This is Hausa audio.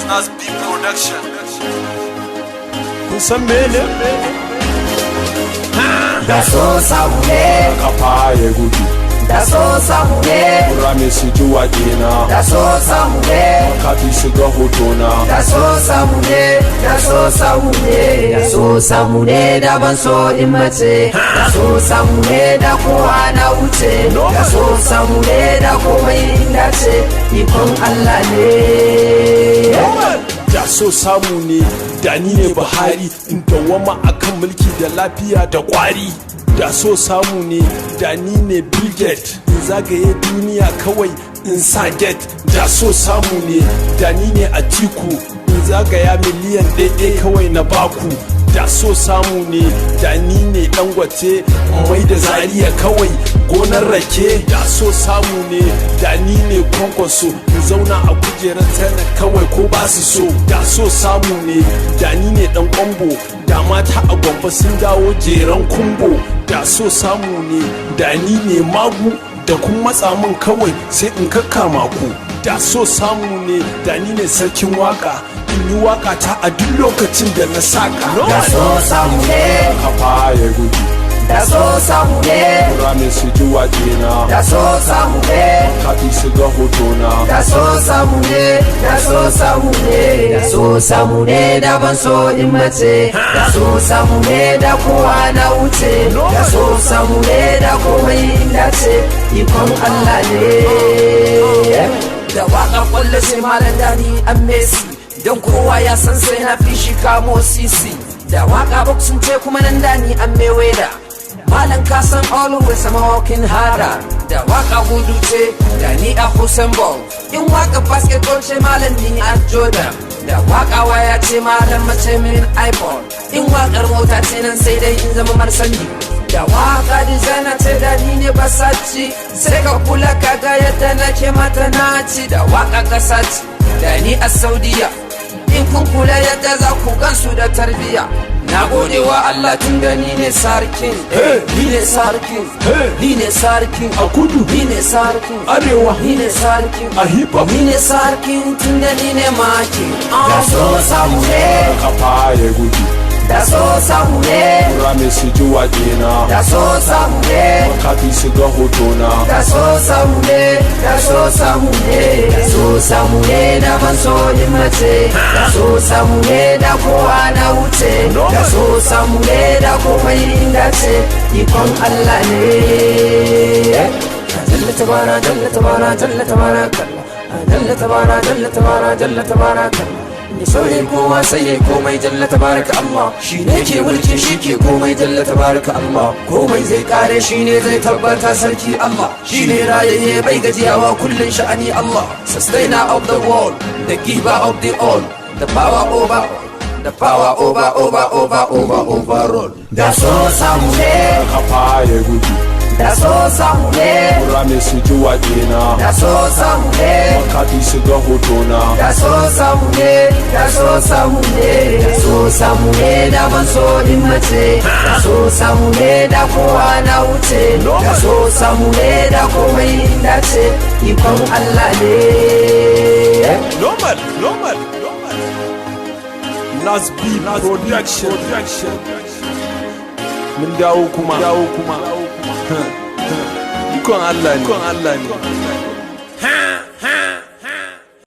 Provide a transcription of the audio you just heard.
Nas B Production. Kun san mene? Da so samu ne Kafa ya gudu. da so samu ne Rame su ji waƙena. da so samu ne Kafi su ga hotona. da so samu ne da so samu ne da so samu ne da ban so in mace da so samu ne da kowa na wuce da so samu ne da komai inda ce ikon Allah ne. Da so samu ne da ni ne Buhari in dawwama akan mulki da lafiya da kwari. Da so samu ne da ni ne Bill Gates in zagaye duniya kawai in sa get. Da so samu ne da ni ne Atiku in zagaya miliyan ɗaya kawai na baku. Da so samu ne da ni ne Dangote mai da Zaria kawai gonar rake. Da so samu ne da ni ne Kwankwaso in zauna a kujerar tana kawai ko ba su so. Da so samu ne da ni ne Dan Kwambo da mata a Gwamba sun dawo jeran kumbo. Da so samu ne da ni ne Magu da kun matsa min kawai sai in kakkama ku. Da so samu ne da ni ne sarkin waka in yi waka ta a duk lokacin da na saka. Da so samu ne Kafa ya gudu. da so samu ne Rame su ji waƙena. da so samu ne Kafi su ga hotona. da so samu ne da so samu ne da so samu ne da ban so in mace da so samu ne da kowa na wuce da so samu ne da komai inda ce ikon Allah ne. Da waka kwallo sai malam Dani an Messi don kowa ya san sai na fi shi kamo sisi. Da waka boxing ce kuma nan Dani an Mayweather malam kasan always I'm working harder. Da waka gudu ce da ni a Usain Bolt. In waka basketball ce malam ni a Jordan. Da waka waya ce malam mace min iPhone. In wakar mota ce nan sai dai in zama marsandi. Da waka designer ce da ni ne Versace. Sai ka kula kaga yadda nake mata naci. Da waka kasa ce da ni a Saudiya. In kun kula yadda za ku gansu da tarbiya. Na gode wa Allah tun da ni ne sarkin. Ni ne sarkin. Ni ne sarkin. A kudu. Ni ne sarkin. Arewa. Ni ne sarkin. A hip hop. Ni ne sarkin tun da ni ne maki. Da so samu ne Kafa ya gudu. da so samu ne Rame su ji waƙena. da so samu ne Kafi su ga hotona. da so samu ne da so samu ne da so samu ne da ban so in mace da so samu ne da kowa na wuce da so samu ne da komai inda ce ikon Allah ne. Jalla tabara jalla tabara jalla tabara jalla tabara jalla tabara jalla tabara ni sauyin kowa sai yayi komai jalla tabaraka Allah shi ne ke mulki shi ke komai jalla tabaraka Allah komai zai kare shi ne zai tabbata sarki Allah shi ne rayayye bai gajiyawa kullun sha'ani Allah sustainer of the world the giver of the all the power over overall. Da so samu ne Kafa ya gudu. da so samu ne Rame su ji waƙena. da so samu ne Kafi su ga hotona. da so samu ne da so samu ne da so samu ne da ban so in mace da so samu ne da kowa na wuce da so samu ne da komai inda ce ikon Allah ne. Normal. Nas B Production. Mun dawo kuma. Ikon Allah ne.